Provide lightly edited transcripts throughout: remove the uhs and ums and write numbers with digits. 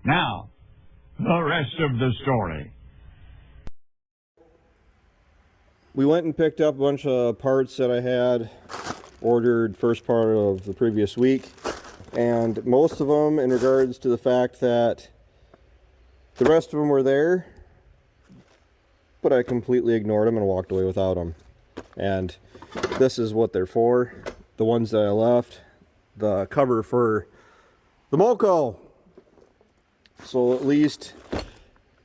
Now, the rest of the story. We went and picked up a bunch of parts that I had ordered first part of the previous week, and most of them in regards to the fact that the rest of them were there, but I completely ignored them and walked away without them. And this is what they're for. The ones that I left, the cover for the Moco. So at least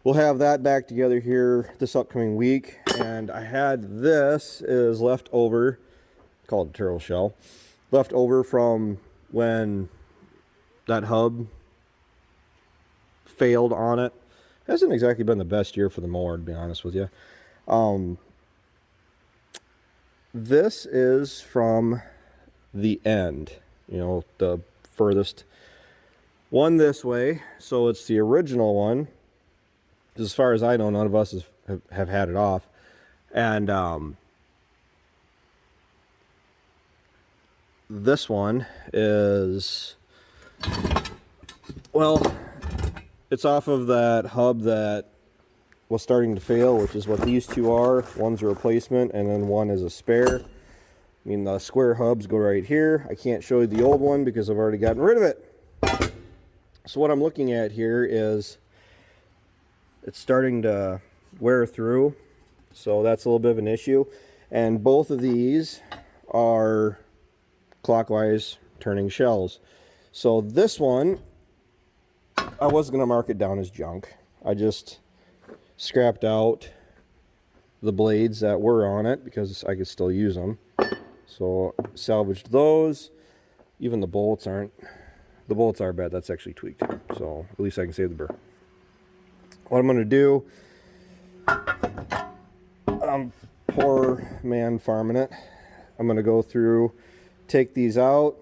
we'll have that back together here this upcoming week. And I had this is left over, called a turtle shell, left over from when that hub failed on it. Hasn't exactly been the best year for the mower, to be honest with you. This is from the end, you know, the furthest one this way. So it's the original one. As far as I know, none of us have had it off. And this one is, well, it's off of that hub that was starting to fail, which is what these two are. One's a replacement and then one is a spare. I mean, the square hubs go right here. I can't show you the old one because I've already gotten rid of it. So what I'm looking at here is it's starting to wear through. So that's a little bit of an issue. And both of these are clockwise turning shells. So this one, I was going to mark it down as junk. I just scrapped out the blades that were on it because I could still use them. So salvaged those. Even the bolts aren't. The bolts are bad. That's actually tweaked. So at least I can save the burr. What I'm going to do, I'm poor man farming it. I'm going to go through, take these out,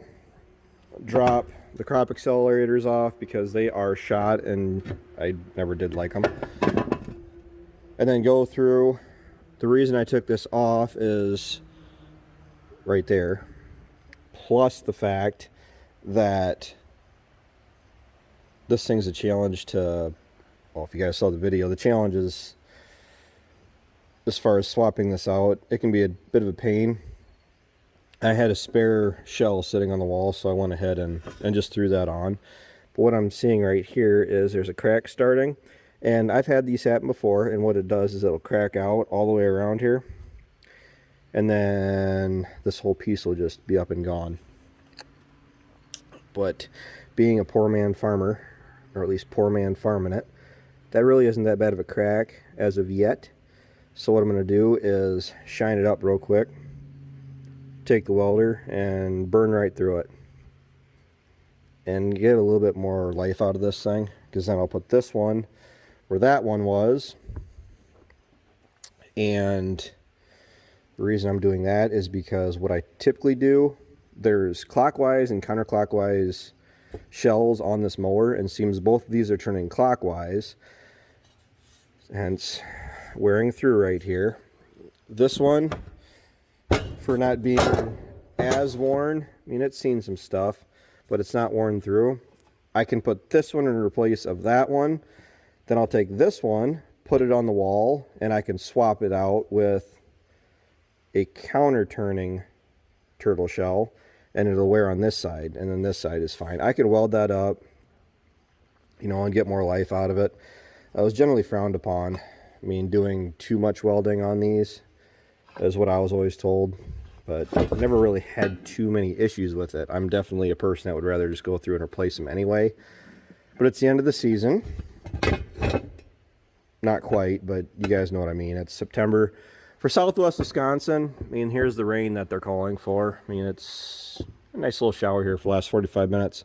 drop the crop accelerators off because they are shot and I never did like them. And then go through. The reason I took this off is right there. Plus the fact that this thing's a challenge to, well, if you guys saw the video, the challenge is, as far as swapping this out, it can be a bit of a pain. I had a spare shell sitting on the wall, so I went ahead and just threw that on. But what I'm seeing right here is there's a crack starting. And I've had these happen before, and what it does is it'll crack out all the way around here. And then this whole piece will just be up and gone. But being a poor man farmer, or at least poor man farming it, that really isn't that bad of a crack as of yet. So what I'm going to do is shine it up real quick, take the welder and burn right through it and get a little bit more life out of this thing, because then I'll put this one where that one was. And the reason I'm doing that is because what I typically do, there's clockwise and counterclockwise shells on this mower, and it seems both of these are turning clockwise, hence wearing through right here. This one, for not being as worn, I mean, it's seen some stuff, but it's not worn through. I can put this one in place of that one. Then I'll take this one, put it on the wall, and I can swap it out with a counter turning turtle shell, and it'll wear on this side, and then this side is fine. I could weld that up, you know, and get more life out of it. That was generally frowned upon. I mean, doing too much welding on these is what I was always told, but I've never really had too many issues with it. I'm definitely a person that would rather just go through and replace them anyway. But it's the end of the season. Not quite, but you guys know what I mean. It's September for Southwest Wisconsin. I mean, here's the rain that they're calling for. I mean, it's a nice little shower here for the last 45 minutes.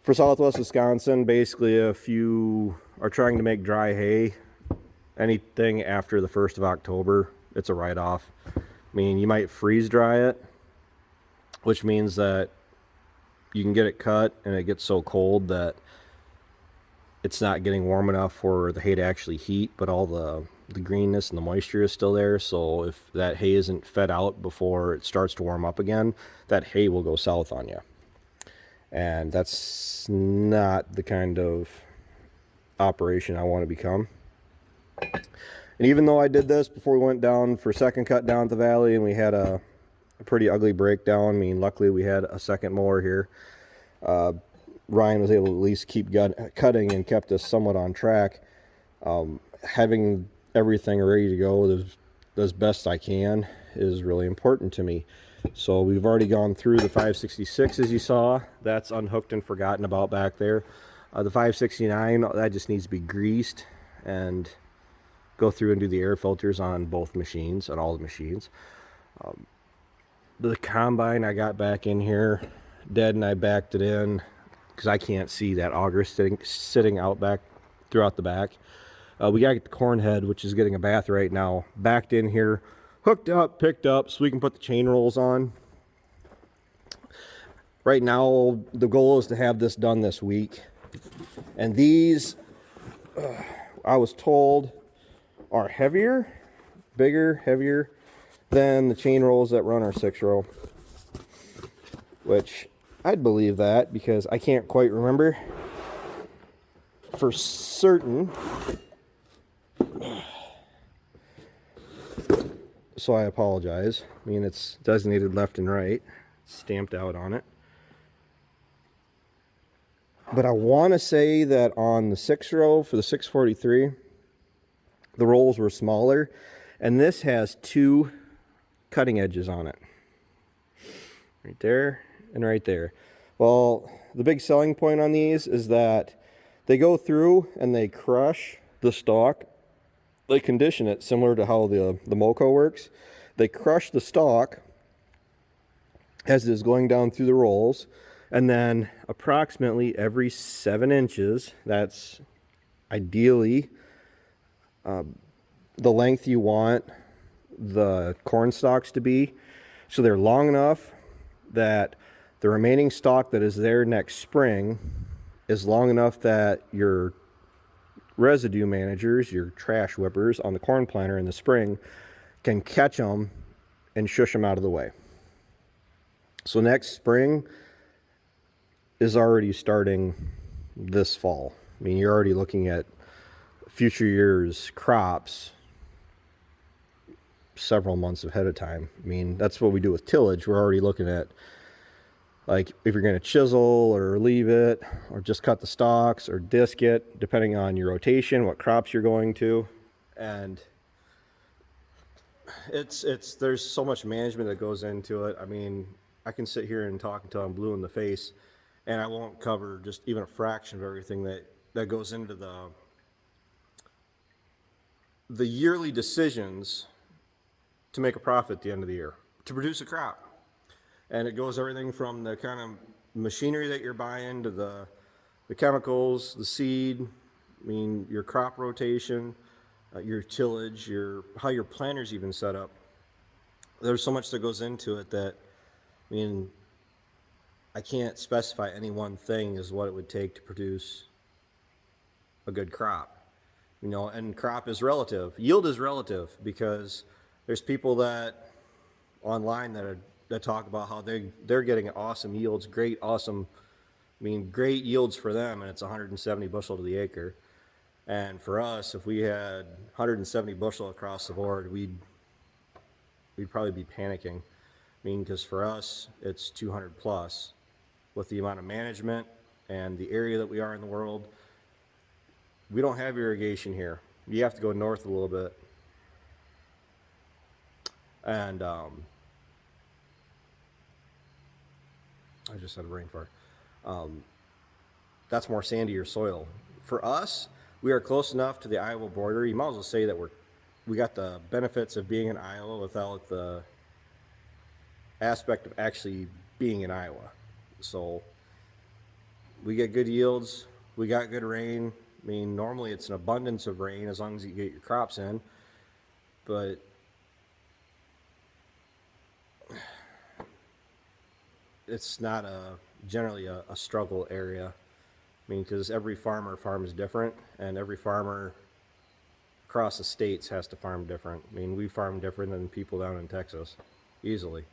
For Southwest Wisconsin, basically, if you are trying to make dry hay, anything after the 1st of October, it's a write-off. I mean, you might freeze dry it, which means that you can get it cut and it gets so cold that it's not getting warm enough for the hay to actually heat, but all the greenness and the moisture is still there. So if that hay isn't fed out before it starts to warm up again, that hay will go south on you. And that's not the kind of operation I want to become. And even though I did this before we went down for second cut down at the valley, and we had a pretty ugly breakdown. I mean, luckily we had a second mower here. Ryan was able to at least keep cutting and kept us somewhat on track. Having everything ready to go as best I can is really important to me. So we've already gone through the 566, as you saw. That's unhooked and forgotten about back there. The 569, that just needs to be greased and go through and do the air filters on both machines, on all the machines. The combine I got back in here dead, and I backed it in because I can't see that auger sitting out back throughout the back. We got to get the corn head, which is getting a bath right now, backed in here, hooked up, picked up, so we can put the chain rolls on. Right now, the goal is to have this done this week. And these, I was told, are heavier, bigger, heavier than the chain rolls that run our 6-row. Which, I'd believe that, because I can't quite remember for certain. So I apologize. I mean, it's designated left and right, stamped out on it. But I want to say that on the 6-row for the 643, the rolls were smaller, and this has 2 cutting edges on it. Right there and right there. Well, the big selling point on these is that they go through and they crush the stalk. They condition it similar to how the Moco works. They crush the stalk as it is going down through the rolls, and then approximately every 7 inches, that's ideally the length you want the corn stalks to be, so they're long enough that the remaining stalk that is there next spring is long enough that your residue managers, your trash whippers on the corn planter in the spring, can catch them and shush them out of the way. So next spring is already starting this fall. I mean, you're already looking at future years' crops several months ahead of time. I mean, that's what we do with tillage. We're already looking at, like, if you're going to chisel or leave it or just cut the stalks or disc it, depending on your rotation, what crops you're going to. And there's so much management that goes into it. I mean, I can sit here and talk until I'm blue in the face, and I won't cover just even a fraction of everything that goes into the yearly decisions to make a profit at the end of the year, to produce a crop. And it goes everything from the kind of machinery that you're buying to the chemicals, the seed, I mean, your crop rotation, your tillage, how your planter's even set up. There's so much that goes into it that, I mean, I can't specify any one thing as what it would take to produce a good crop. You know, and crop is relative. Yield is relative, because there's people that online that talk about how they're getting awesome yields, great yields for them, and it's 170 bushel to the acre. And for us, if we had 170 bushel across the board, we'd probably be panicking. I mean, because for us, it's 200 plus. With the amount of management and the area that we are in the world, we don't have irrigation here. You have to go north a little bit. And I just had a brain fart. That's more sandier soil. For us, we are close enough to the Iowa border. You might as well say that we got the benefits of being in Iowa without the aspect of actually being in Iowa. So we get good yields. We got good rain. I mean, normally it's an abundance of rain as long as you get your crops in. But it's not generally a struggle area. I mean, because every farmer farms different, and every farmer across the states has to farm different. I mean, we farm different than people down in Texas, easily.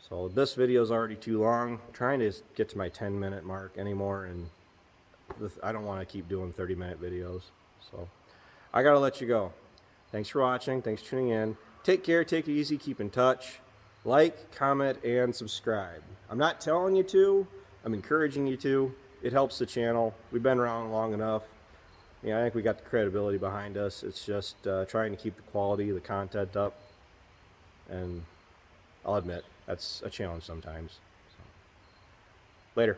So this video is already too long. I'm trying to get to my 10-minute mark anymore, and I don't want to keep doing 30-minute videos. So I gotta let you go. Thanks for watching. Thanks for tuning in. Take care. Take it easy. Keep in touch. Like, comment, and subscribe. I'm not telling you to. I'm encouraging you to. It helps the channel. We've been around long enough. Yeah, I think we got the credibility behind us. It's just trying to keep the quality of the content up. And I'll admit, that's a challenge sometimes. So, later.